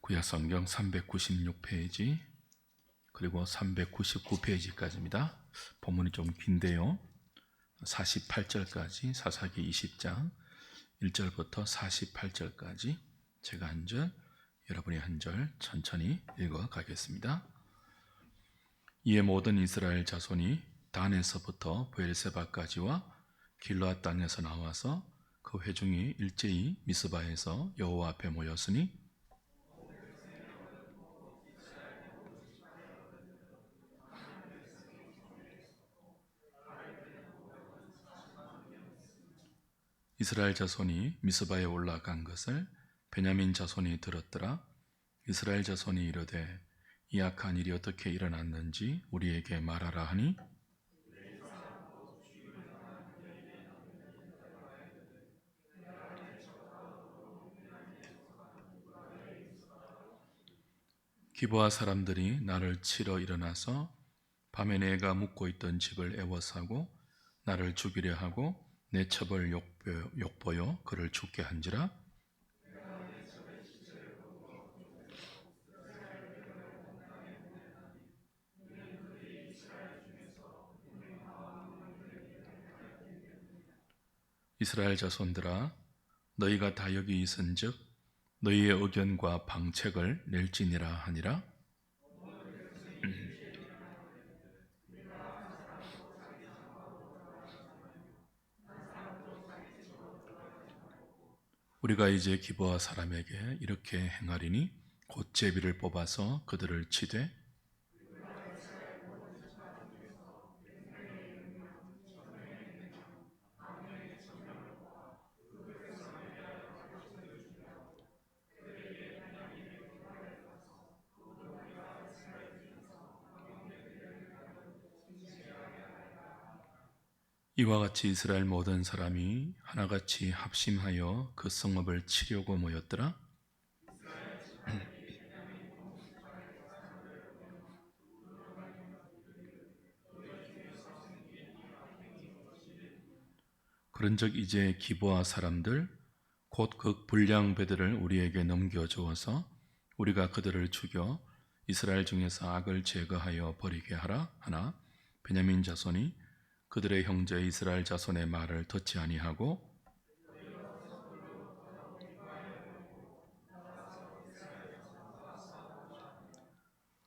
구약성경 396페이지 그리고 399페이지까지입니다. 본문이 좀 긴데요. 48절까지 사사기 20장 1절부터 48절까지 제가 한 절, 여러분이 한 절 천천히 읽어 가겠습니다. 이에 모든 이스라엘 자손이 단에서부터 브엘세바까지와 길르앗 땅에서 나와서 그 회중이 일제히 미스바에서 여호와 앞에 모였으니 이스라엘 자손이 미스바에 올라간 것을 베냐민 자손이 들었더라. 이스라엘 자손이 이르되 이 악한 일이 어떻게 일어났는지 우리에게 말하라 하니 기브아 사람들이 나를 치러 일어나서 밤에 내가 묵고 있던 집을 애워싸고 나를 죽이려 하고 내 첩을 욕보여 그를 죽게 한지라. 이스라엘 자손들아 너희가 다 여기 있은즉 너희의 의견과 방책을 낼지니라 하니라. 우리가 이제 기브아 사람에게 이렇게 행하리니 곧 제비를 뽑아서 그들을 치되 이와 같이 이스라엘 모든 사람이 하나같이 합심하여 그 성읍을 치려고 모였더라. 그런즉 이제 기브아 사람들 곧 그 불량 배들을 우리에게 넘겨주어서 우리가 그들을 죽여 이스라엘 중에서 악을 제거하여 버리게 하라 하나 베냐민 자손이 그들의 형제 이스라엘 자손의 말을 듣지 아니하고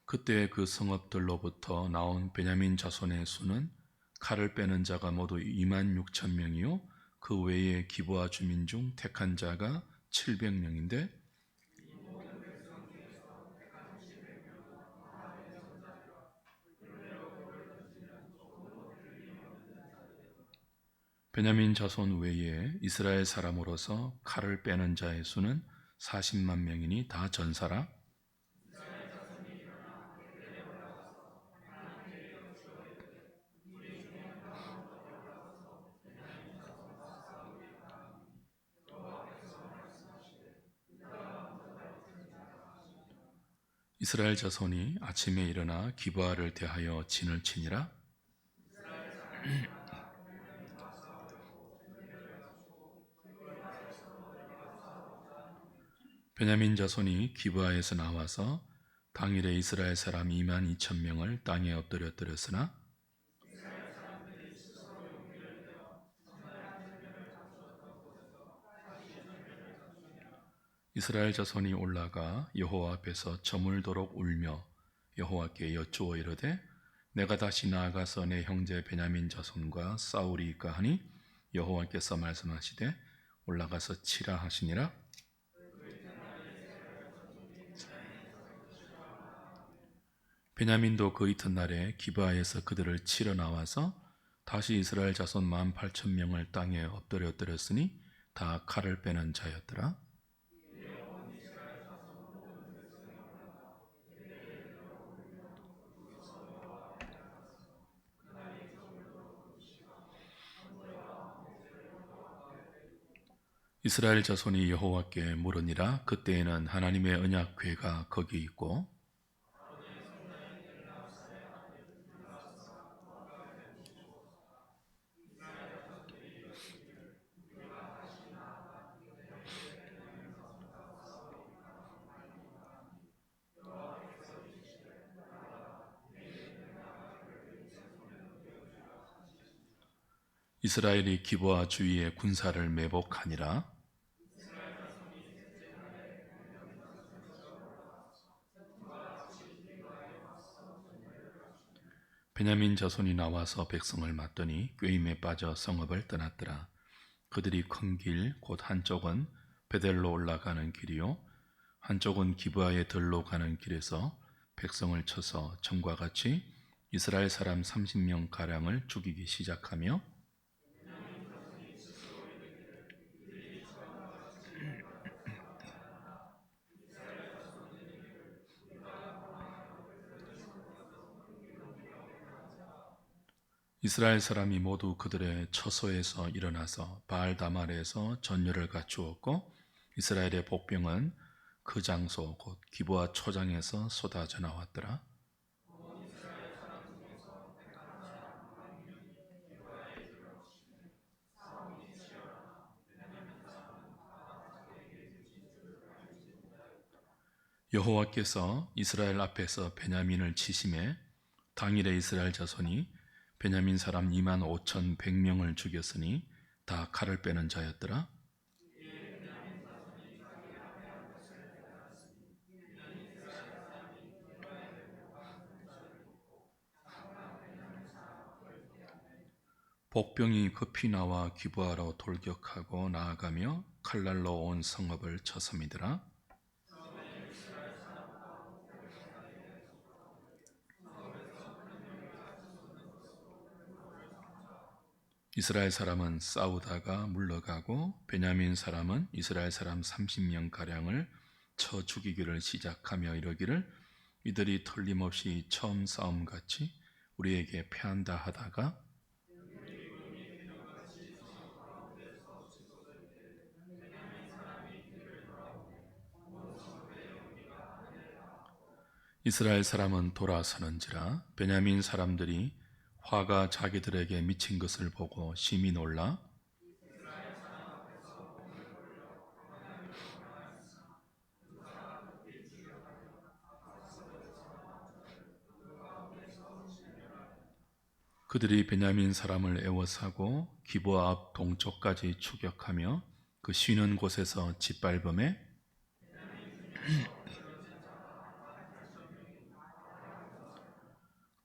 그때 그 성읍들로부터 나온 베냐민 자손의 수는 칼을 빼는 자가 모두 26,000명이요 그 외에 기브아 주민 중 택한 자가 700명인데 베냐민 자손 외에 이스라엘 사람으로서 칼을 빼는 자의 수는 40만 명이니 다 전사라. 이스라엘 자손이 아침에 일어나 기브아를 대하여 진을 치니라. 베냐민 자손이 기브아에서 나와서 당일에 이스라엘 사람 22,000명을 땅에 엎드렸으나 이스라엘 자손이 올라가 여호와 앞에서 저물도록 울며 여호와께 여쭈어 이르되 내가 다시 나아가서 내 형제 베냐민 자손과 싸우리이까 하니 여호와께서 말씀하시되 올라가서 치라 하시니라. 베냐민도 그 이튿날에 기브아에서 그들을 치러 나와서 다시 이스라엘 자손 18,000명을 땅에 엎드렸으니 다 칼을 빼는 자였더라. 이스라엘 자손이 여호와께 물으니라. 그때에는 하나님의 언약궤가 거기 있고 이스라엘이 기브아 주위에 군사를 매복하니라. 베냐민 자손이 나와서 백성을 맞더니 꾀임에 빠져 성읍을 떠났더라. 그들이 큰 길 곧 한쪽은 베델로 올라가는 길이요 한쪽은 기브아의 들로 가는 길에서 백성을 쳐서 전과 같이 이스라엘 사람 30명 가량을 죽이기 시작하며 이스라엘 사람이 모두 그들의 처소에서 일어나서 바알다말에서 전열을 갖추었고 이스라엘의 복병은 그 장소 곧 기브아 초장에서 쏟아져 나왔더라. 여호와께서 이스라엘 앞에서 베냐민을 치심해 당일에 이스라엘 자손이 베냐민 사람 2만 5천 100명을 죽였으니 다 칼을 빼는 자였더라. 복병이 급히 나와 기브아로 돌격하고 나아가며 칼날로 온 성읍을 쳐섬이더라. 이스라엘 사람은 싸우다가 물러가고 베냐민 사람은 이스라엘 사람 30명 가량을 쳐 죽이기를 시작하며 이러기를 이들이 틀림없이 처음 싸움같이 우리에게 패한다 하다가 이스라엘 사람은 돌아서는지라 베냐민 사람들이 화가 자기들에게 미친 것을 보고 심히 놀라 그들이 베냐민 사람을 애워싸고 기브아 앞 동쪽까지 추격하며 그 쉬는 곳에서 짓밟음에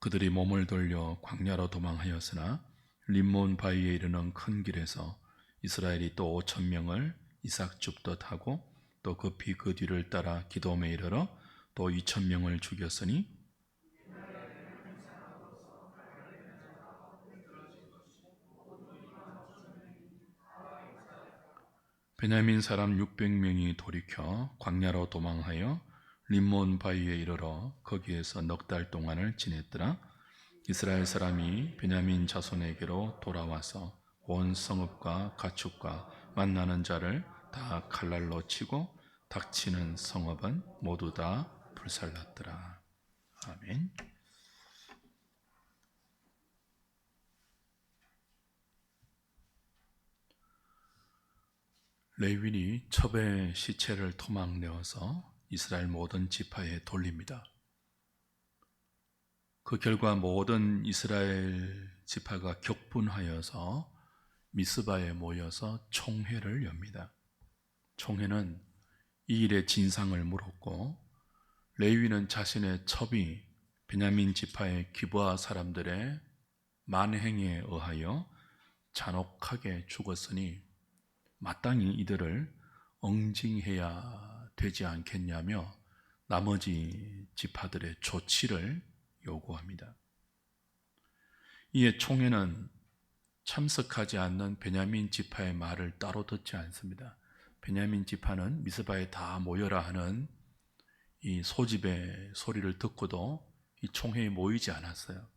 그들이 몸을 돌려 광야로 도망하였으나 림몬 바위에 이르는 큰 길에서 이스라엘이 또 5천 명을 이삭 줍듯 하고 또 급히 그 뒤를 따라 기돔에 이르러 또 2천 명을 죽였으니 베냐민 사람 600명이 돌이켜 광야로 도망하여 림몬 바위에 이르러 거기에서 넉 달 동안을 지냈더라. 이스라엘 사람이 베냐민 자손에게로 돌아와서 온 성읍과 가축과 만나는 자를 다 칼날로 치고 닥치는 성읍은 모두 다 불살랐더라. 아멘. 레위인이 첩의 시체를 토막내어서 이스라엘 모든 지파에 돌립니다. 그 결과 모든 이스라엘 지파가 격분하여서 미스바에 모여서 총회를 엽니다. 총회는 이 일의 진상을 물었고 레위는 자신의 첩이 베냐민 지파의 기브아 사람들의 만행에 의하여 잔혹하게 죽었으니 마땅히 이들을 응징해야 되지 않겠냐며 나머지 지파들의 조치를 요구합니다. 이에 총회는 참석하지 않는 베냐민 지파의 말을 따로 듣지 않습니다. 베냐민 지파는 미스바에 다 모여라 하는 이 소집의 소리를 듣고도 이 총회에 모이지 않았어요.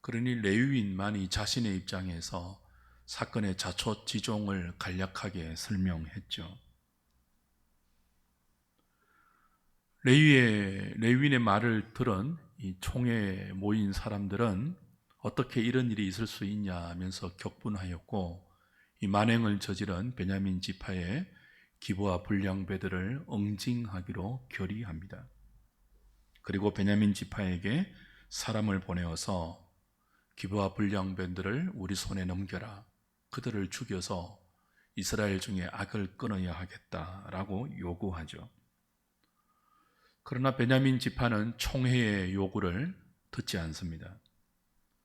그러니 레위인만이 자신의 입장에서 사건의 자초지종을 간략하게 설명했죠. 레위인의 말을 들은 이 총회에 모인 사람들은 어떻게 이런 일이 있을 수 있냐 하면서 격분하였고 이 만행을 저지른 베냐민 지파의 기브아 불량배들을 응징하기로 결의합니다. 그리고 베냐민 지파에게 사람을 보내어서 기브와 불량배들을 우리 손에 넘겨라. 그들을 죽여서 이스라엘 중에 악을 끊어야 하겠다라고 요구하죠. 그러나 베냐민 지파는 총회의 요구를 듣지 않습니다.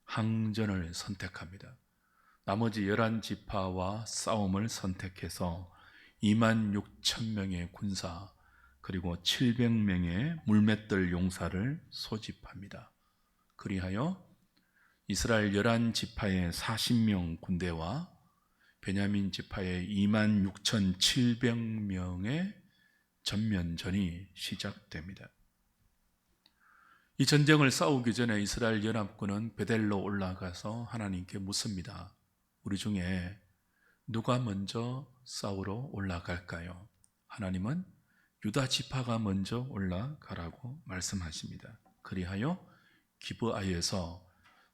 항전을 선택합니다. 나머지 11지파와 싸움을 선택해서 26,000명의 군사 그리고 700명의 물맷들 용사를 소집합니다. 그리하여 이스라엘 11지파의 40명 군대와 베냐민 지파의 26,700명의 전면전이 시작됩니다. 이 전쟁을 싸우기 전에 이스라엘 연합군은 베델로 올라가서 하나님께 묻습니다. 우리 중에 누가 먼저 싸우러 올라갈까요? 하나님은 유다 지파가 먼저 올라가라고 말씀하십니다. 그리하여 기브아에서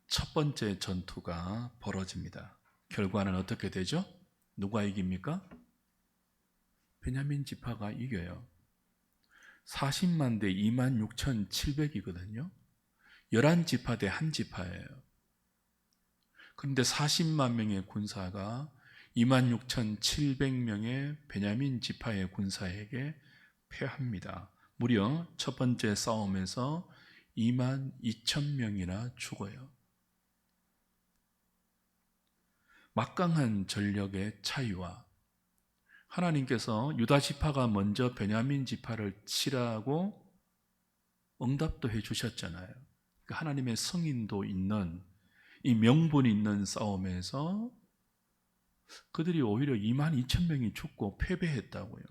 첫 번째 전투가 벌어집니다. 결과는 어떻게 되죠? 누가 이깁니까? 베냐민 지파가 이겨요. 40만 대 26,700이거든요. 11지파 대 1지파예요. 그런데 40만 명의 군사가 26,700명의 베냐민 지파의 군사에게 패합니다. 무려 첫 번째 싸움에서 22,000명이나 죽어요. 막강한 전력의 차이와 하나님께서 유다 지파가 먼저 베냐민 지파를 치라고 응답도 해주셨잖아요. 그러니까 하나님의 성인도 있는 이 명분이 있는 싸움에서 그들이 오히려 22,000명이 죽고 패배했다고요.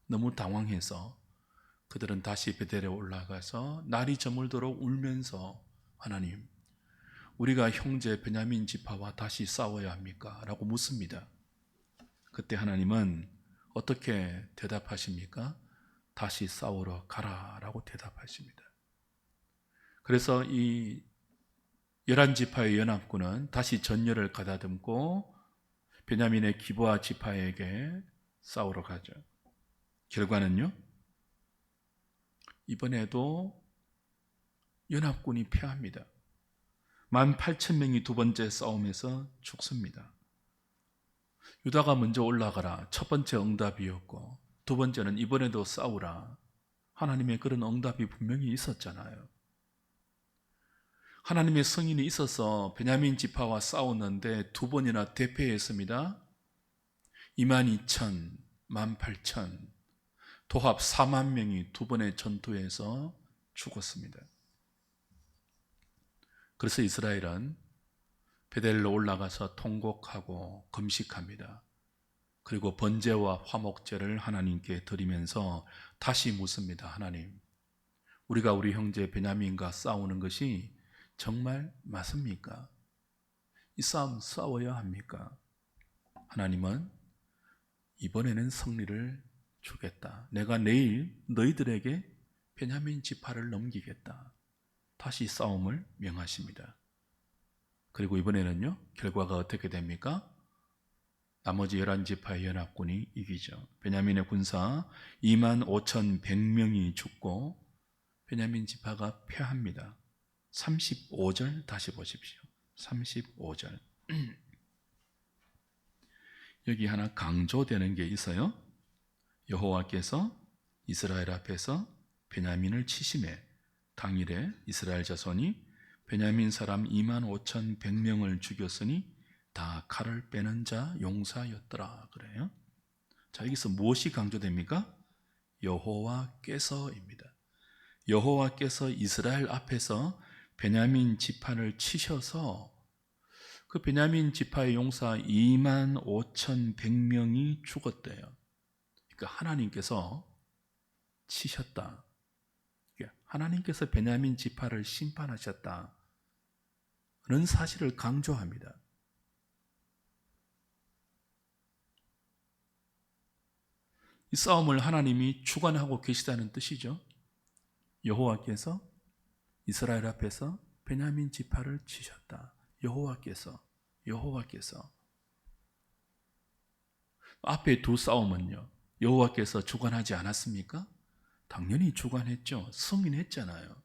너무 당황해서 그들은 다시 베델에 올라가서 날이 저물도록 울면서 하나님, 우리가 형제 베냐민 지파와 다시 싸워야 합니까? 라고 묻습니다. 그때 하나님은 어떻게 대답하십니까? 다시 싸우러 가라 라고 대답하십니다. 그래서 이 11지파의 연합군은 다시 전열을 가다듬고 베냐민의 기브아 지파에게 싸우러 가죠. 결과는요, 이번에도 연합군이 패합니다. 18,000명이 두 번째 싸움에서 죽습니다. 유다가 먼저 올라가라. 첫 번째 응답이었고, 두 번째는 이번에도 싸우라. 하나님의 그런 응답이 분명히 있었잖아요. 하나님의 승인이 있어서 베냐민 지파와 싸웠는데 두 번이나 대패했습니다. 22,000, 18,000, 도합 4만 명이 두 번의 전투에서 죽었습니다. 그래서 이스라엘은 베델로 올라가서 통곡하고 금식합니다. 그리고 번제와 화목제를 하나님께 드리면서 다시 묻습니다. 하나님, 우리가 우리 형제 베냐민과 싸우는 것이 정말 맞습니까? 이 싸움 싸워야 합니까? 하나님은 이번에는 승리를 주겠다. 내가 내일 너희들에게 베냐민 지파를 넘기겠다. 다시 싸움을 명하십니다. 그리고 이번에는요, 결과가 어떻게 됩니까? 나머지 11지파의 연합군이 이기죠. 베냐민의 군사 25,100명이 죽고 베냐민 지파가 패합니다. 35절 다시 보십시오. 35절. 여기 하나 강조되는 게 있어요. 여호와께서 이스라엘 앞에서 베냐민을 치심해 당일에 이스라엘 자손이 베냐민 사람 25,100명을 죽였으니 다 칼을 빼는 자 용사였더라 그래요. 자, 여기서 무엇이 강조됩니까? 여호와께서입니다. 여호와께서 이스라엘 앞에서 베냐민 지파를 치셔서 그 베냐민 지파의 용사 25,100명이 죽었대요. 그러니까 하나님께서 치셨다. 하나님께서 베냐민 지파를 심판하셨다는 사실을 강조합니다. 이 싸움을 하나님이 주관하고 계시다는 뜻이죠. 여호와께서 이스라엘 앞에서 베냐민 지파를 치셨다. 여호와께서 앞에 두 싸움은요, 여호와께서 주관하지 않았습니까? 당연히 주관했죠. 승인했잖아요.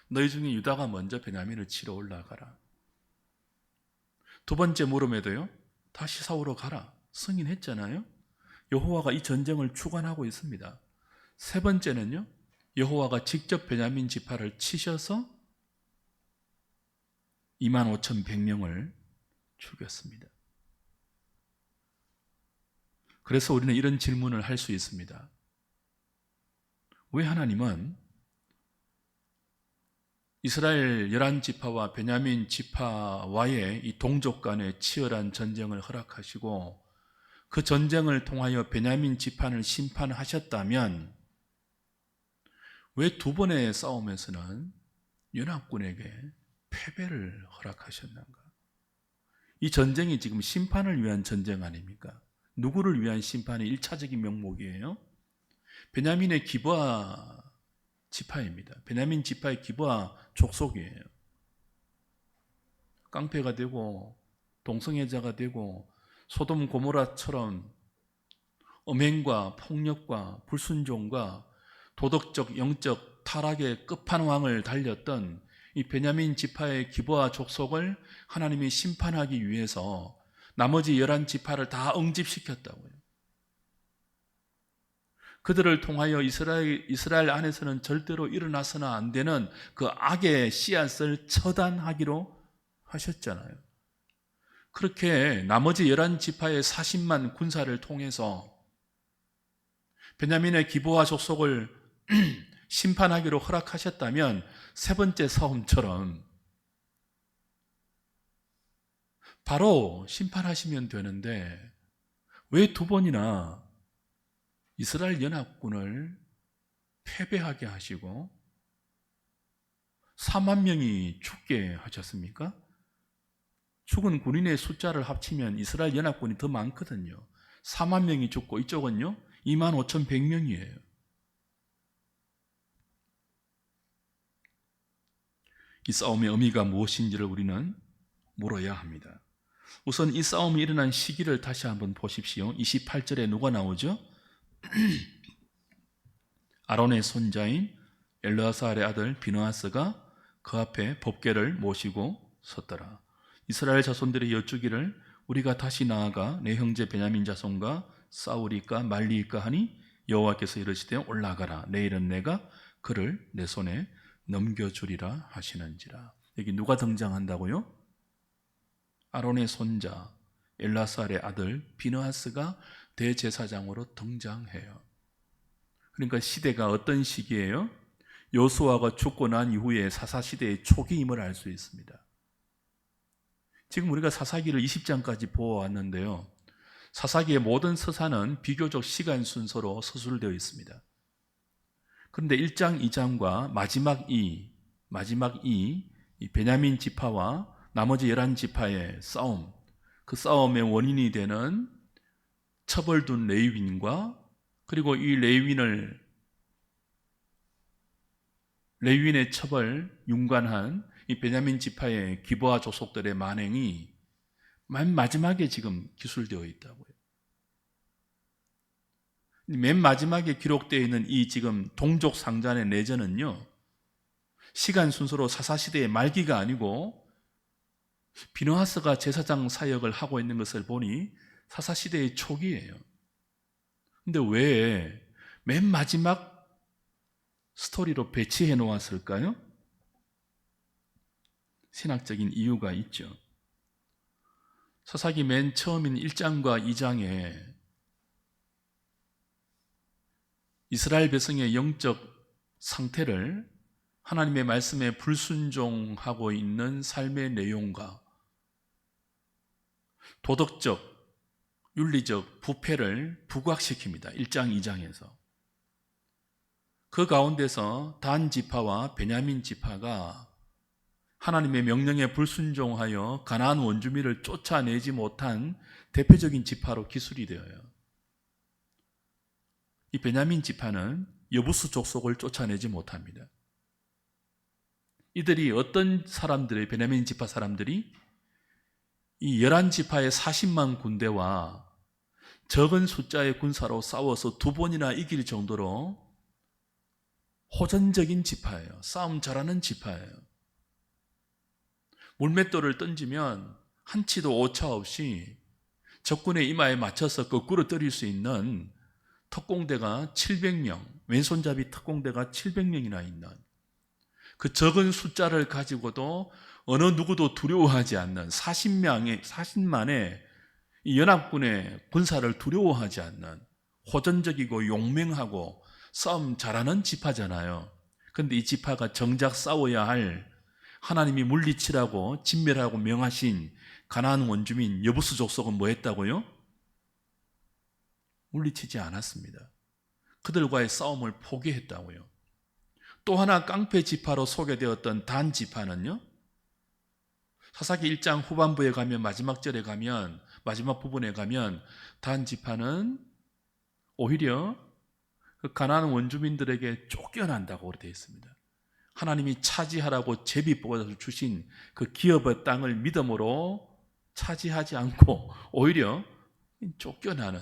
너희 중에 유다가 먼저 베냐민을 치러 올라가라. 두 번째 물음에도요, 다시 싸우러 가라 승인했잖아요. 여호와가 이 전쟁을 주관하고 있습니다. 세 번째는요, 여호와가 직접 베냐민 지파를 치셔서 25,100명을 죽였습니다. 그래서 우리는 이런 질문을 할 수 있습니다. 왜 하나님은 이스라엘 11지파와 베냐민 지파와의 이 동족 간의 치열한 전쟁을 허락하시고 그 전쟁을 통하여 베냐민 지파를 심판하셨다면 왜 두 번의 싸움에서는 연합군에게 패배를 허락하셨는가? 이 전쟁이 지금 심판을 위한 전쟁 아닙니까? 누구를 위한 심판의 1차적인 명목이에요? 베냐민의 기브아 지파입니다. 베냐민 지파의 기브아 족속이에요. 깡패가 되고 동성애자가 되고 소돔 고모라처럼 음행과 폭력과 불순종과 도덕적 영적 타락의 끝판왕을 달렸던 이 베냐민 지파의 기브아 족속을 하나님이 심판하기 위해서 나머지 11지파를 다 응집시켰다고요. 그들을 통하여 이스라엘 안에서는 절대로 일어나서는 안 되는 그 악의 씨앗을 처단하기로 하셨잖아요. 그렇게 나머지 11지파의 40만 군사를 통해서 베냐민의 기브아 족속을 심판하기로 허락하셨다면 세 번째 싸움처럼 바로 심판하시면 되는데 왜 두 번이나 이스라엘 연합군을 패배하게 하시고 4만 명이 죽게 하셨습니까? 죽은 군인의 숫자를 합치면 이스라엘 연합군이 더 많거든요. 4만 명이 죽고 이쪽은요 25,100명이에요. 이 싸움의 의미가 무엇인지를 우리는 물어야 합니다. 우선 이 싸움이 일어난 시기를 다시 한번 보십시오. 28절에 누가 나오죠? 아론의 손자인 엘르아살의 아들 비느하스가 그 앞에 법궤를 모시고 섰더라. 이스라엘 자손들이 여쭈기를 우리가 다시 나아가 내 형제 베냐민 자손과 싸우리까 말리까 하니 여호와께서 이르시되 올라가라. 내일은 내가 그를 내 손에 넘겨주리라 하시는지라. 여기 누가 등장한다고요? 아론의 손자 엘르아살의 아들 비느하스가 대제사장으로 등장해요. 그러니까 시대가 어떤 시기예요? 여호수아가 죽고 난 이후에 사사시대의 초기임을 알 수 있습니다. 지금 우리가 사사기를 20장까지 보아왔는데요. 사사기의 모든 서사는 비교적 시간 순서로 서술되어 있습니다. 그런데 1장, 2장과 마지막 이 베냐민 지파와 나머지 11지파의 싸움, 그 싸움의 원인이 되는 처벌둔 레위인과 그리고 이 레위인의 처벌 윤관한 이 베냐민 지파의 기브아 족속들의 만행이 맨 마지막에 지금 기술되어 있다고요. 맨 마지막에 기록되어 있는 이 지금 동족 상잔의 내전은요, 시간 순서로 사사시대의 말기가 아니고 비느하스가 제사장 사역을 하고 있는 것을 보니 사사시대의 초기예요. 근데 왜 맨 마지막 스토리로 배치해 놓았을까요? 신학적인 이유가 있죠. 사사기 맨 처음인 1장과 2장에 이스라엘 백성의 영적 상태를 하나님의 말씀에 불순종하고 있는 삶의 내용과 도덕적, 윤리적 부패를 부각시킵니다. 1장, 2장에서. 그 가운데서 단 지파와 베냐민 지파가 하나님의 명령에 불순종하여 가나안 원주민을 쫓아내지 못한 대표적인 지파로 기술이 되어요. 이 베냐민 지파는 여부수 족속을 쫓아내지 못합니다. 이들이 어떤 사람들의 베냐민 지파 사람들이 이 11지파의 40만 군대와 적은 숫자의 군사로 싸워서 두 번이나 이길 정도로 호전적인 지파예요. 싸움 잘하는 지파예요. 물맷돌을 던지면 한치도 오차 없이 적군의 이마에 맞춰서 거꾸로 때릴 수 있는 특공대가 700명, 왼손잡이 특공대가 700명이나 있는 그 적은 숫자를 가지고도 어느 누구도 두려워하지 않는 40만의 이 연합군의 군사를 두려워하지 않는 호전적이고 용맹하고 싸움 잘하는 지파잖아요. 그런데 이 지파가 정작 싸워야 할 하나님이 물리치라고 진멸하고 명하신 가나안 원주민 여부수 족속은 뭐 했다고요? 물리치지 않았습니다. 그들과의 싸움을 포기했다고요. 또 하나 깡패 지파로 소개되었던 단 지파는요, 사사기 1장 후반부에 가면 마지막 절에 가면 마지막 부분에 가면 단 지파는 오히려 그 가나안 원주민들에게 쫓겨난다고 되어 있습니다. 하나님이 차지하라고 제비 뽑아서 주신 그 기업의 땅을 믿음으로 차지하지 않고 오히려 쫓겨나는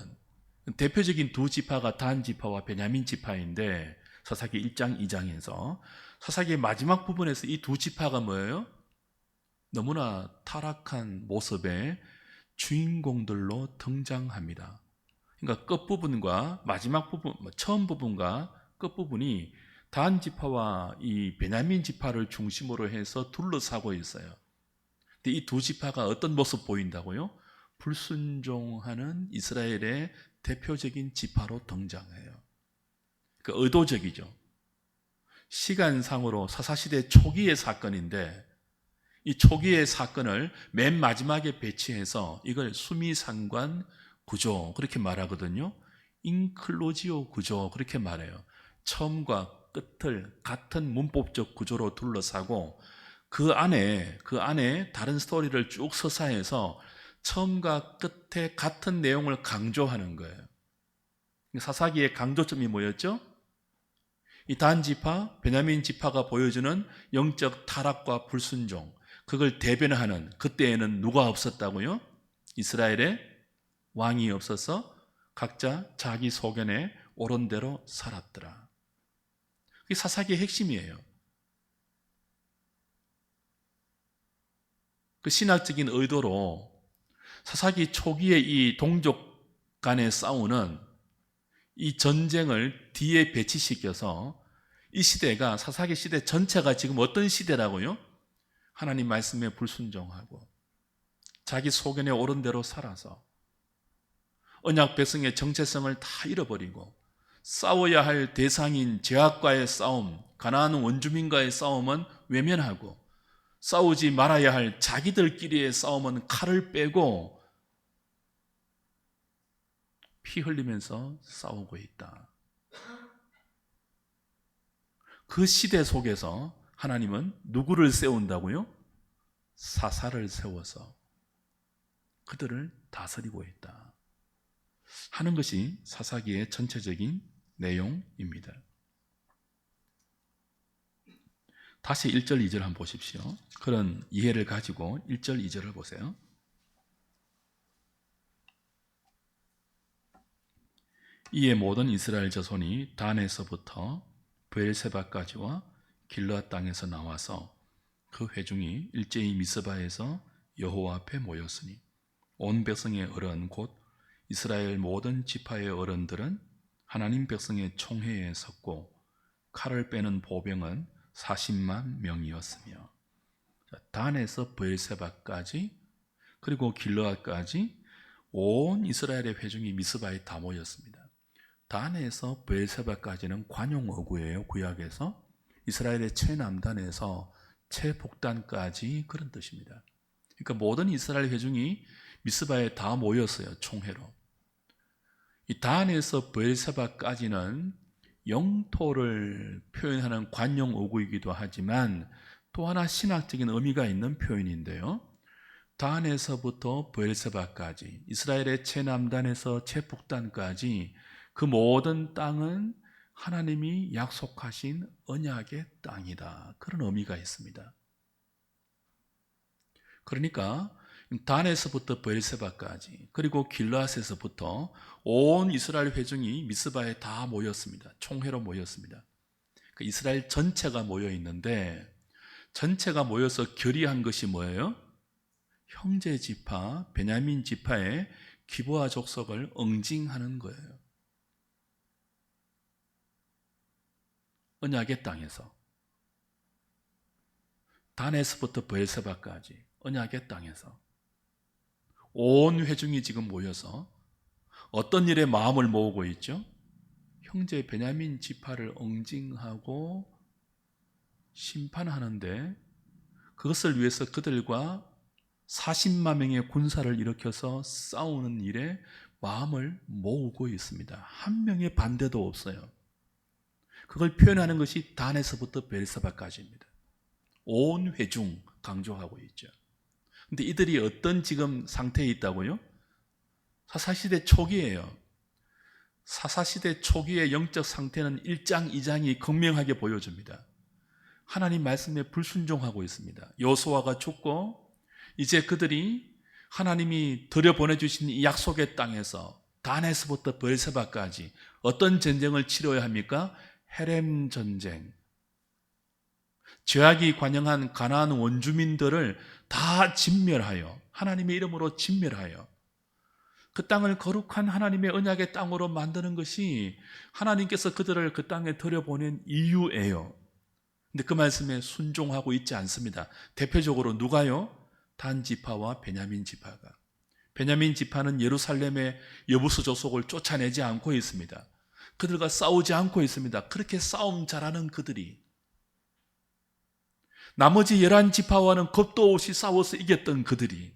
대표적인 두 지파가 단 지파와 베냐민 지파인데 사사기 1장 2장에서 사사기의 마지막 부분에서 이 두 지파가 뭐예요? 너무나 타락한 모습의 주인공들로 등장합니다. 그러니까 끝부분과 마지막 부분, 처음 부분과 끝부분이 단 지파와 이 베냐민 지파를 중심으로 해서 둘러싸고 있어요. 근데 이 두 지파가 어떤 모습 보인다고요? 불순종하는 이스라엘의 대표적인 지파로 등장해요. 그 의도적이죠. 시간상으로 사사시대 초기의 사건인데 이 초기의 사건을 맨 마지막에 배치해서 이걸 수미상관 구조 그렇게 말하거든요. 인클로지오 구조 그렇게 말해요. 처음과 끝을 같은 문법적 구조로 둘러싸고 그 안에 다른 스토리를 쭉 서사해서 처음과 끝에 같은 내용을 강조하는 거예요. 사사기의 강조점이 뭐였죠? 이 단 지파, 베냐민 지파가 보여주는 영적 타락과 불순종, 그걸 대변하는, 그때에는 누가 없었다고요? 이스라엘에 왕이 없어서 각자 자기 소견에 옳은 대로 살았더라. 그게 사사기의 핵심이에요. 그 신학적인 의도로 사사기 초기에 이 동족 간의 싸우는 이 전쟁을 뒤에 배치시켜서 이 시대가 사사기 시대 전체가 지금 어떤 시대라고요? 하나님 말씀에 불순종하고 자기 소견에 옳은 대로 살아서 언약 백성의 정체성을 다 잃어버리고 싸워야 할 대상인 죄악과의 싸움, 가나안 원주민과의 싸움은 외면하고 싸우지 말아야 할 자기들끼리의 싸움은 칼을 빼고 피 흘리면서 싸우고 있다. 그 시대 속에서 하나님은 누구를 세운다고요? 사사를 세워서 그들을 다스리고 있다 하는 것이 사사기의 전체적인 내용입니다. 다시 1절, 2절 한번 보십시오. 그런 이해를 가지고 1절, 2절을 보세요. 이에 모든 이스라엘 자손이 단에서부터 브엘세바까지와 길르앗 땅에서 나와서 그 회중이 일제히 미스바에서 여호와 앞에 모였으니 온 백성의 어른 곧 이스라엘 모든 지파의 어른들은 하나님 백성의 총회에 섰고 칼을 빼는 보병은 40만 명이었으며 단에서 브엘세바까지 그리고 길르앗까지 온 이스라엘의 회중이 미스바에 다 모였습니다. 단에서 브엘세바까지는 관용 어구예요. 구약에서 이스라엘의 최남단에서 최북단까지 그런 뜻입니다. 그러니까 모든 이스라엘 회중이 미스바에 다 모였어요. 총회로. 이 단에서 브엘세바까지는 영토를 표현하는 관용 어구이기도 하지만 또 하나 신학적인 의미가 있는 표현인데요. 단에서부터 브엘세바까지 이스라엘의 최남단에서 최북단까지 그 모든 땅은 하나님이 약속하신 언약의 땅이다. 그런 의미가 있습니다. 그러니까 단에서부터 브엘세바까지 그리고 길르앗에서부터 온 이스라엘 회중이 미스바에 다 모였습니다. 총회로 모였습니다. 그 이스라엘 전체가 모여 있는데 전체가 모여서 결의한 것이 뭐예요? 형제 지파, 베냐민 지파의 기브아 족속을 응징하는 거예요. 언약의 땅에서, 단에서부터 브엘세바까지 언약의 땅에서 온 회중이 지금 모여서 어떤 일에 마음을 모으고 있죠? 형제 베냐민 지파를 응징하고 심판하는데, 그것을 위해서 그들과 40만 명의 군사를 일으켜서 싸우는 일에 마음을 모으고 있습니다. 한 명의 반대도 없어요. 그걸 표현하는 것이 단에서부터 베르사바까지입니다. 온 회중 강조하고 있죠. 근데 이들이 어떤 지금 상태에 있다고요? 사사시대 초기예요. 사사시대 초기의 영적 상태는 1장, 2장이 극명하게 보여줍니다. 하나님 말씀에 불순종하고 있습니다. 여호수아가 죽고 이제 그들이 하나님이 들여보내주신 이 약속의 땅에서 단에서부터 브엘세바까지 어떤 전쟁을 치러야 합니까? 헤렘 전쟁. 죄악이 관영한 가나안 원주민들을 다 진멸하여, 하나님의 이름으로 진멸하여 그 땅을 거룩한 하나님의 언약의 땅으로 만드는 것이 하나님께서 그들을 그 땅에 들여보낸 이유예요. 근데 그 말씀에 순종하고 있지 않습니다. 대표적으로 누가요? 단 지파와 베냐민 지파가. 베냐민 지파는 예루살렘의 여부수 족속을 쫓아내지 않고 있습니다. 그들과 싸우지 않고 있습니다. 그렇게 싸움 잘하는 그들이, 나머지 11지파와는 겁도 없이 싸워서 이겼던 그들이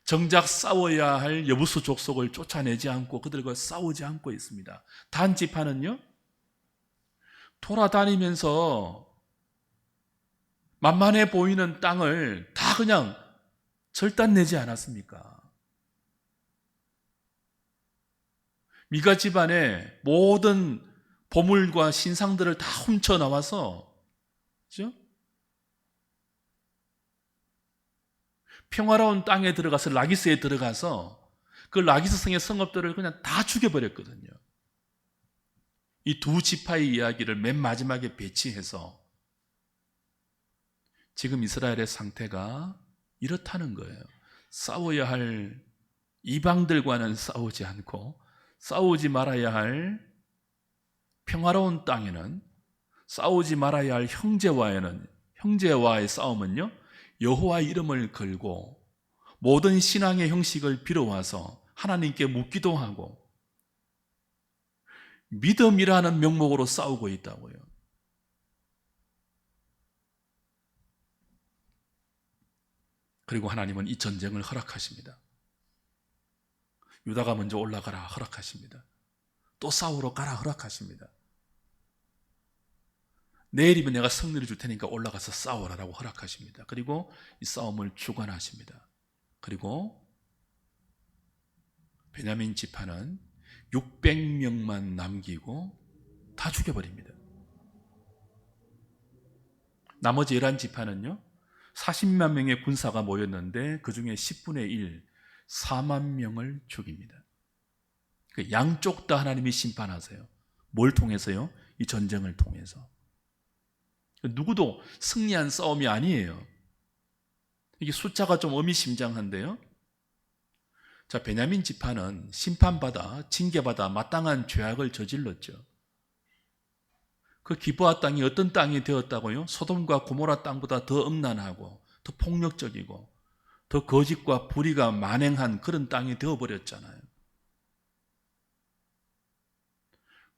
정작 싸워야 할 여부수 족속을 쫓아내지 않고 그들과 싸우지 않고 있습니다. 단 지파는요, 돌아다니면서 만만해 보이는 땅을 다 그냥 절단내지 않았습니까? 미가 집안의 모든 보물과 신상들을 다 훔쳐 나와서, 그죠? 평화로운 땅에 들어가서, 라기스에 들어가서 그 라기스 성의 성읍들을 그냥 다 죽여버렸거든요. 이 두 지파의 이야기를 맨 마지막에 배치해서 지금 이스라엘의 상태가 이렇다는 거예요. 싸워야 할 이방들과는 싸우지 않고, 싸우지 말아야 할 평화로운 땅에는, 싸우지 말아야 할 형제와의 싸움은요, 여호와의 이름을 걸고 모든 신앙의 형식을 빌어와서 하나님께 묻기도 하고 믿음이라는 명목으로 싸우고 있다고요. 그리고 하나님은 이 전쟁을 허락하십니다. 유다가 먼저 올라가라 허락하십니다. 또 싸우러 가라 허락하십니다. 내일이면 내가 승리를 줄 테니까 올라가서 싸워라라고 허락하십니다. 그리고 이 싸움을 주관하십니다. 그리고 베냐민 지파는 600명만 남기고 다 죽여버립니다. 나머지 11지파는요 40만 명의 군사가 모였는데 그 중에 10분의 1, 4만 명을 죽입니다. 양쪽 다 하나님이 심판하세요. 뭘 통해서요? 이 전쟁을 통해서. 누구도 승리한 싸움이 아니에요. 이게 숫자가 좀 의미심장한데요. 자, 베냐민 지파는 심판받아, 징계받아 마땅한 죄악을 저질렀죠. 그 기브아 땅이 어떤 땅이 되었다고요? 소돔과 고모라 땅보다 더 음란하고 더 폭력적이고 더 거짓과 불의가 만행한 그런 땅이 되어버렸잖아요.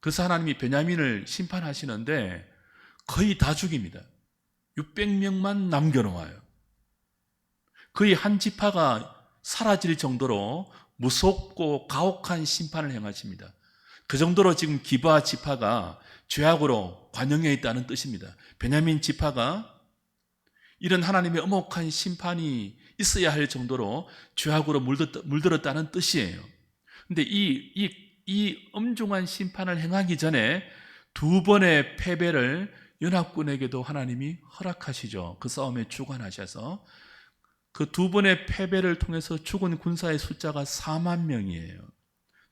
그래서 하나님이 베냐민을 심판하시는데 거의 다 죽입니다. 600명만 남겨놓아요. 거의 한 지파가 사라질 정도로 무섭고 가혹한 심판을 행하십니다. 그 정도로 지금 기브아 지파가 죄악으로 관영해 있다는 뜻입니다. 베냐민 지파가 이런 하나님의 엄혹한 심판이 있어야 할 정도로 죄악으로 물들었다는 뜻이에요. 그런데 이 엄중한 심판을 행하기 전에 두 번의 패배를 연합군에게도 하나님이 허락하시죠. 그 싸움에 주관하셔서 그 두 번의 패배를 통해서 죽은 군사의 숫자가 4만 명이에요.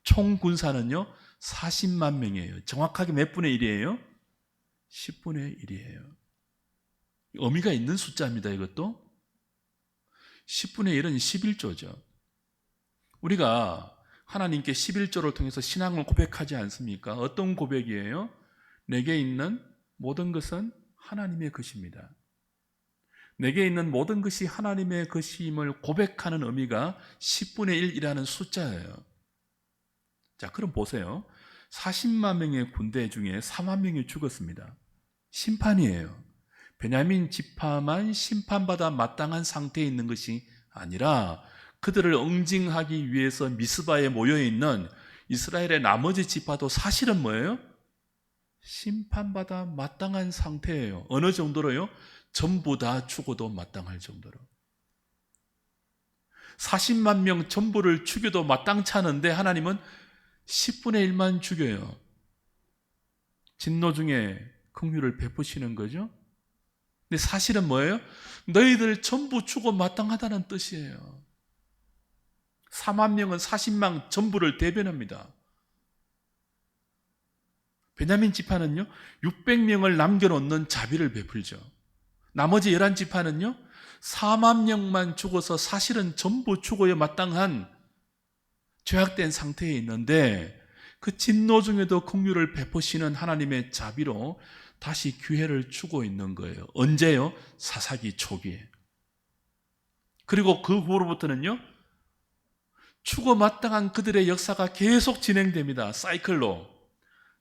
총 군사는요 40만 명이에요. 정확하게 몇 분의 1이에요? 10분의 1이에요. 의미가 있는 숫자입니다. 이것도 10분의 1은 11조죠. 우리가 하나님께 11조를 통해서 신앙을 고백하지 않습니까? 어떤 고백이에요? 내게 있는 모든 것은 하나님의 것입니다. 내게 있는 모든 것이 하나님의 것임을 고백하는 의미가 10분의 1이라는 숫자예요. 자, 그럼 보세요. 40만 명의 군대 중에 4만 명이 죽었습니다. 심판이에요. 베냐민 지파만 심판받아 마땅한 상태에 있는 것이 아니라 그들을 응징하기 위해서 미스바에 모여있는 이스라엘의 나머지 지파도 사실은 뭐예요? 심판받아 마땅한 상태예요. 어느 정도로요? 전부 다 죽어도 마땅할 정도로. 40만 명 전부를 죽여도 마땅치 않은데 하나님은 10분의 1만 죽여요. 진노 중에 긍휼을 베푸시는 거죠. 근데 사실은 뭐예요? 너희들 전부 죽어 마땅하다는 뜻이에요. 4만 명은 40만 전부를 대변합니다. 베냐민 지파는요 600명을 남겨놓는 자비를 베풀죠. 나머지 11지파는요 4만 명만 죽어서 사실은 전부 죽어야 마땅한 죄악된 상태에 있는데 그 진노 중에도 긍휼을 베푸시는 하나님의 자비로 다시 기회를 주고 있는 거예요. 언제요? 사사기 초기에. 그리고 그 후로부터는요 죽어 마땅한 그들의 역사가 계속 진행됩니다. 사이클로.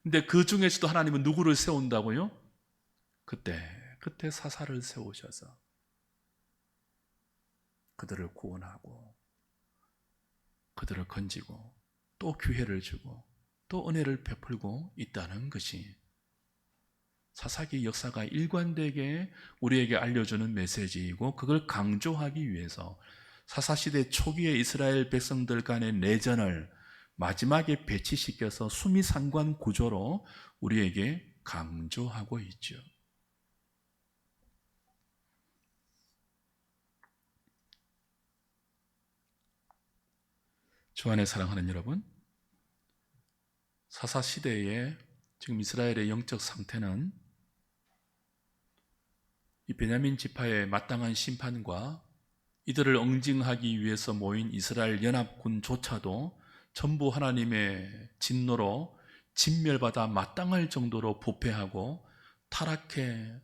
근데 그 중에서도 하나님은 누구를 세운다고요? 그때 사사를 세우셔서 그들을 구원하고 그들을 건지고 또 기회를 주고 또 은혜를 베풀고 있다는 것이 사사기 역사가 일관되게 우리에게 알려주는 메시지이고 그걸 강조하기 위해서 사사시대 초기의 이스라엘 백성들 간의 내전을 마지막에 배치시켜서 수미상관 구조로 우리에게 강조하고 있죠. 주 안에 사랑하는 여러분, 사사시대에 지금 이스라엘의 영적 상태는 이 베냐민 지파의 마땅한 심판과 이들을 응징하기 위해서 모인 이스라엘 연합군조차도 전부 하나님의 진노로 진멸받아 마땅할 정도로 부패하고 타락해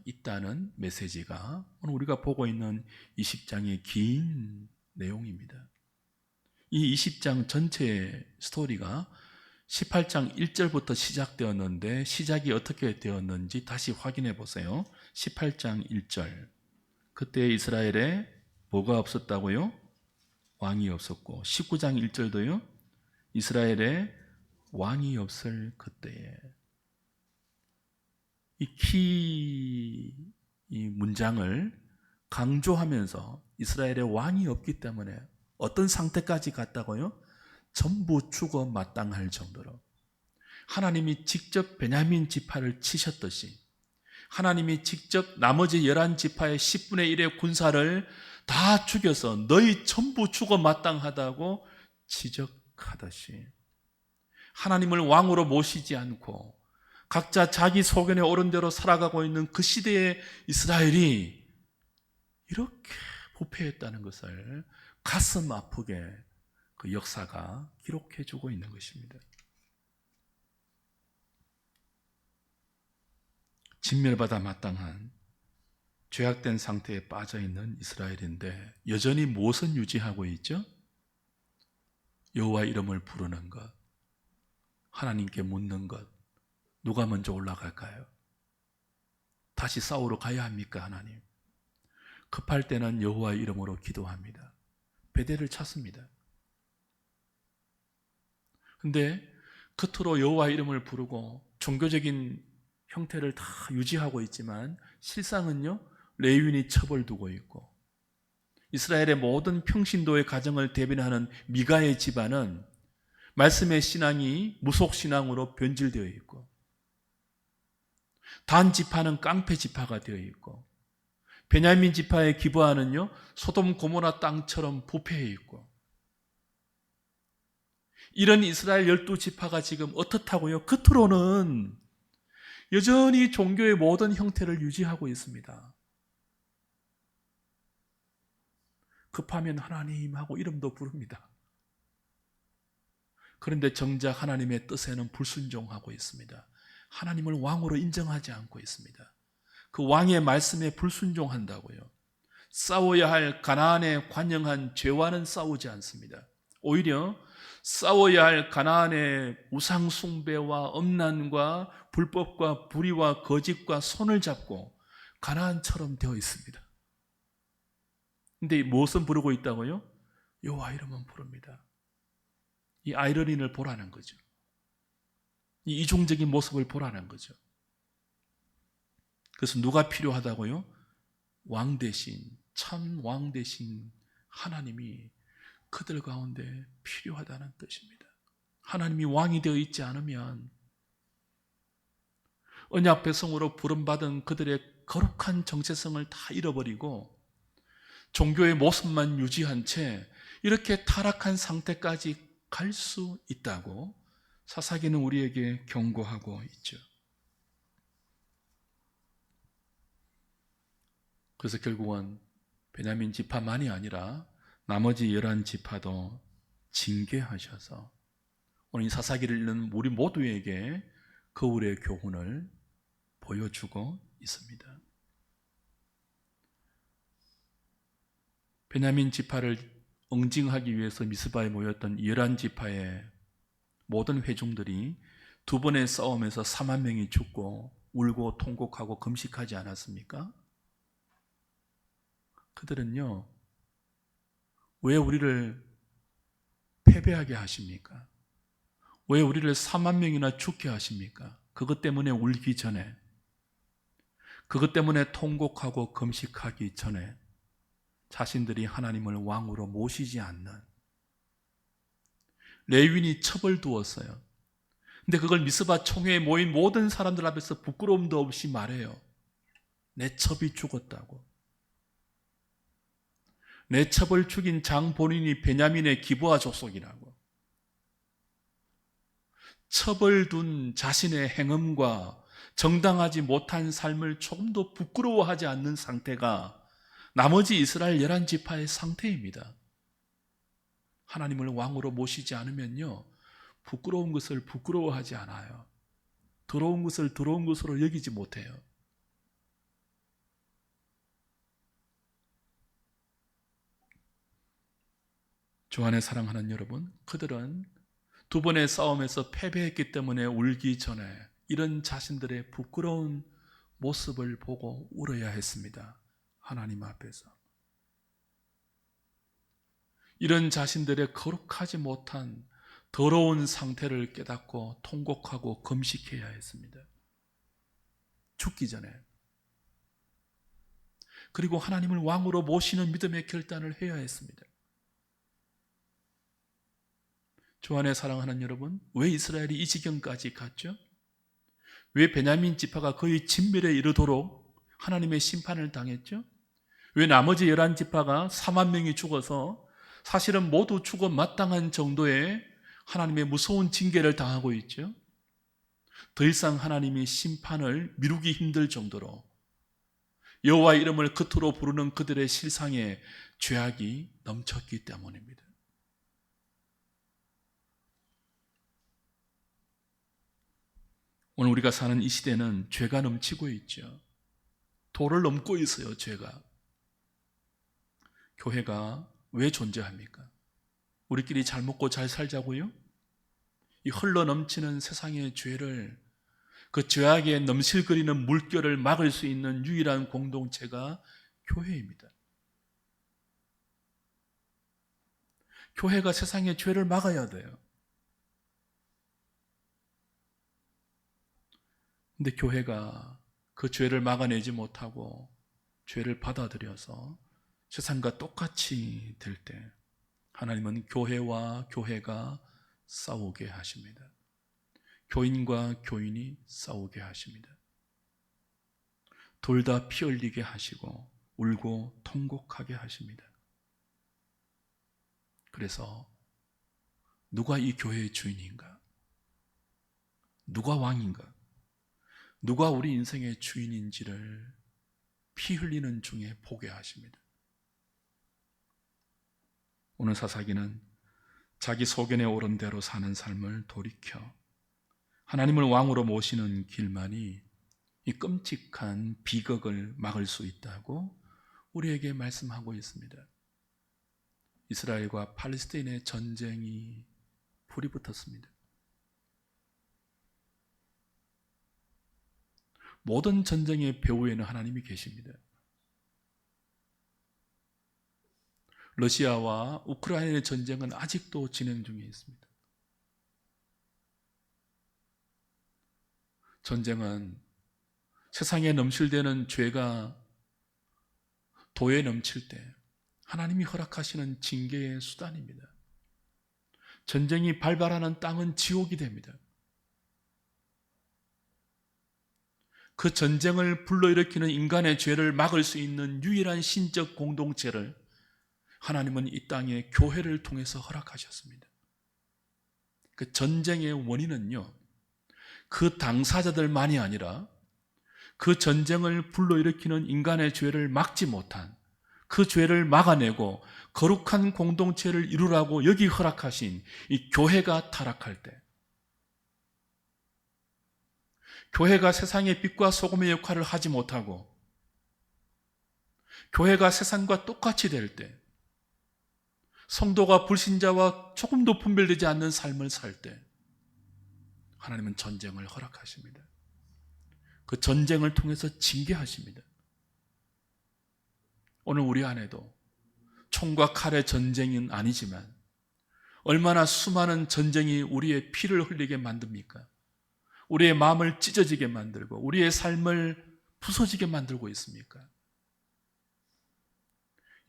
있다는 메시지가 오늘 우리가 보고 있는 20장의 긴 내용입니다. 이 20장 전체의 스토리가 18장 1절부터 시작되었는데 시작이 어떻게 되었는지 다시 확인해 보세요. 18장 1절. 그때 이스라엘에 뭐가 없었다고요? 왕이 없었고 19장 1절도요. 이스라엘에 왕이 없을 그때에. 이 문장을 강조하면서 이스라엘에 왕이 없기 때문에 어떤 상태까지 갔다고요? 전부 죽어 마땅할 정도로 하나님이 직접 베냐민 지파를 치셨듯이 하나님이 직접 나머지 11지파의 10분의 1의 군사를 다 죽여서 너희 전부 죽어 마땅하다고 지적하듯이 하나님을 왕으로 모시지 않고 각자 자기 소견에 옳은 대로 살아가고 있는 그 시대의 이스라엘이 이렇게 부패했다는 것을 가슴 아프게 그 역사가 기록해주고 있는 것입니다. 진멸받아 마땅한 죄악된 상태에 빠져있는 이스라엘인데 여전히 무엇은 유지하고 있죠? 여호와 이름을 부르는 것, 하나님께 묻는 것, 누가 먼저 올라갈까요? 다시 싸우러 가야 합니까, 하나님? 급할 때는 여호와 이름으로 기도합니다. 베델을 찾습니다. 근데 겉으로 여호와 이름을 부르고 종교적인 형태를 다 유지하고 있지만 실상은요 레위인이 처벌두고 있고 이스라엘의 모든 평신도의 가정을 대변하는 미가의 집안은 말씀의 신앙이 무속신앙으로 변질되어 있고 단 지파는 깡패 지파가 되어 있고 베냐민 지파의 기브아는요 소돔 고모라 땅처럼 부패해 있고 이런 이스라엘 12지파가 지금 어떻다고요? 겉으로는 여전히 종교의 모든 형태를 유지하고 있습니다. 급하면 하나님하고 이름도 부릅니다. 그런데 정작 하나님의 뜻에는 불순종하고 있습니다. 하나님을 왕으로 인정하지 않고 있습니다. 그 왕의 말씀에 불순종한다고요. 싸워야 할 가나안에 관영한 죄와는 싸우지 않습니다. 오히려 싸워야 할 가나안의 우상 숭배와 음란과 불법과 불의와 거짓과 손을 잡고 가나안처럼 되어 있습니다. 근데 무엇은 부르고 있다고요? 여호와 이름은 부릅니다. 이 아이러니를 보라는 거죠. 이 이중적인 모습을 보라는 거죠. 그래서 누가 필요하다고요? 왕 대신, 참 왕 대신 하나님이 그들 가운데 필요하다는 뜻입니다. 하나님이 왕이 되어 있지 않으면 언약 백성으로 부름받은 그들의 거룩한 정체성을 다 잃어버리고 종교의 모습만 유지한 채 이렇게 타락한 상태까지 갈 수 있다고 사사기는 우리에게 경고하고 있죠. 그래서 결국은 베냐민 지파만이 아니라 나머지 11지파도 징계하셔서 오늘 이 사사기를 읽는 우리 모두에게 거울의 교훈을 보여주고 있습니다. 베냐민 지파를 응징하기 위해서 미스바에 모였던 11지파의 모든 회중들이 두 번의 싸움에서 4만 명이 죽고 울고 통곡하고 금식하지 않았습니까? 그들은요, 왜 우리를 패배하게 하십니까? 왜 우리를 4만 명이나 죽게 하십니까? 그것 때문에 울기 전에, 그것 때문에 통곡하고 금식하기 전에 자신들이 하나님을 왕으로 모시지 않는 레위인이 첩을 두었어요. 근데 그걸 미스바 총회에 모인 모든 사람들 앞에서 부끄러움도 없이 말해요. 내 첩이 죽었다고. 내 첩을 죽인 장 본인이 베냐민의 기브아 족속이라고. 첩을 둔 자신의 행음과 정당하지 못한 삶을 조금도 부끄러워하지 않는 상태가 나머지 이스라엘 11지파의 상태입니다. 하나님을 왕으로 모시지 않으면요, 부끄러운 것을 부끄러워하지 않아요. 더러운 것을 더러운 것으로 여기지 못해요. 주 안에 사랑하는 여러분, 그들은 두 번의 싸움에서 패배했기 때문에 울기 전에 이런 자신들의 부끄러운 모습을 보고 울어야 했습니다. 하나님 앞에서. 이런 자신들의 거룩하지 못한 더러운 상태를 깨닫고 통곡하고 금식해야 했습니다. 죽기 전에. 그리고 하나님을 왕으로 모시는 믿음의 결단을 해야 했습니다. 주 안에 사랑하는 여러분, 왜 이스라엘이 이 지경까지 갔죠? 왜 베냐민 지파가 거의 진멸에 이르도록 하나님의 심판을 당했죠? 왜 나머지 11지파가 4만 명이 죽어서 사실은 모두 죽어 마땅한 정도의 하나님의 무서운 징계를 당하고 있죠? 더 이상 하나님이 심판을 미루기 힘들 정도로 여호와 이름을 겉으로 부르는 그들의 실상에 죄악이 넘쳤기 때문입니다. 오늘 우리가 사는 이 시대는 죄가 넘치고 있죠. 도를 넘고 있어요, 죄가. 교회가 왜 존재합니까? 우리끼리 잘 먹고 잘 살자고요? 이 흘러 넘치는 세상의 죄를, 그 죄악에 넘실거리는 물결을 막을 수 있는 유일한 공동체가 교회입니다. 교회가 세상의 죄를 막아야 돼요. 근데 교회가 그 죄를 막아내지 못하고 죄를 받아들여서 세상과 똑같이 될 때 하나님은 교회와 교회가 싸우게 하십니다. 교인과 교인이 싸우게 하십니다. 둘 다 피 흘리게 하시고 울고 통곡하게 하십니다. 그래서 누가 이 교회의 주인인가? 누가 왕인가? 누가 우리 인생의 주인인지를 피 흘리는 중에 보게 하십니다. 오늘 사사기는 자기 소견에 오른 대로 사는 삶을 돌이켜 하나님을 왕으로 모시는 길만이 이 끔찍한 비극을 막을 수 있다고 우리에게 말씀하고 있습니다. 이스라엘과 팔레스타인의 전쟁이 불이 붙었습니다. 모든 전쟁의 배후에는 하나님이 계십니다. 러시아와 우크라이나의 전쟁은 아직도 진행 중에 있습니다. 전쟁은 세상에 넘실대는 죄가 도에 넘칠 때 하나님이 허락하시는 징계의 수단입니다. 전쟁이 발발하는 땅은 지옥이 됩니다. 그 전쟁을 불러일으키는 인간의 죄를 막을 수 있는 유일한 신적 공동체를 하나님은 이 땅에 교회를 통해서 허락하셨습니다. 그 전쟁의 원인은요, 그 당사자들만이 아니라 그 전쟁을 불러일으키는 인간의 죄를 막지 못한, 그 죄를 막아내고 거룩한 공동체를 이루라고 여기 허락하신 이 교회가 타락할 때, 교회가 세상의 빛과 소금의 역할을 하지 못하고 교회가 세상과 똑같이 될 때, 성도가 불신자와 조금도 분별되지 않는 삶을 살 때 하나님은 전쟁을 허락하십니다. 그 전쟁을 통해서 징계하십니다. 오늘 우리 안에도 총과 칼의 전쟁은 아니지만 얼마나 수많은 전쟁이 우리의 피를 흘리게 만듭니까? 우리의 마음을 찢어지게 만들고 우리의 삶을 부서지게 만들고 있습니까?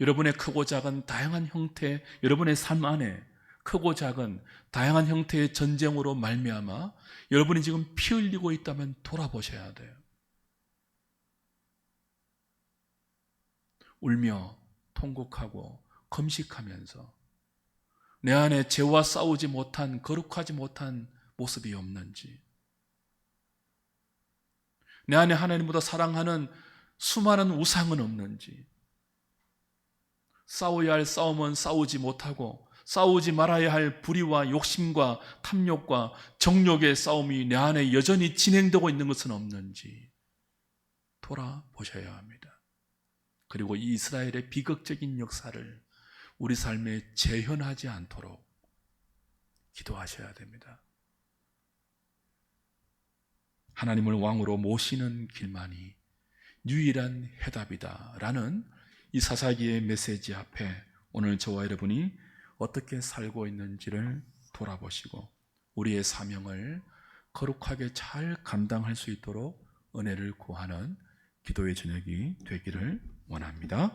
여러분의 크고 작은 다양한 형태, 여러분의 삶 안에 크고 작은 다양한 형태의 전쟁으로 말미암아 여러분이 지금 피 흘리고 있다면 돌아보셔야 돼요. 울며 통곡하고 금식하면서 내 안에 죄와 싸우지 못한, 거룩하지 못한 모습이 없는지, 내 안에 하나님보다 사랑하는 수많은 우상은 없는지, 싸워야 할 싸움은 싸우지 못하고 싸우지 말아야 할 불의와 욕심과 탐욕과 정욕의 싸움이 내 안에 여전히 진행되고 있는 것은 없는지 돌아보셔야 합니다. 그리고 이 이스라엘의 비극적인 역사를 우리 삶에 재현하지 않도록 기도하셔야 됩니다. 하나님을 왕으로 모시는 길만이 유일한 해답이다라는 이 사사기의 메시지 앞에 오늘 저와 여러분이 어떻게 살고 있는지를 돌아보시고 우리의 사명을 거룩하게 잘 감당할 수 있도록 은혜를 구하는 기도의 저녁이 되기를 원합니다.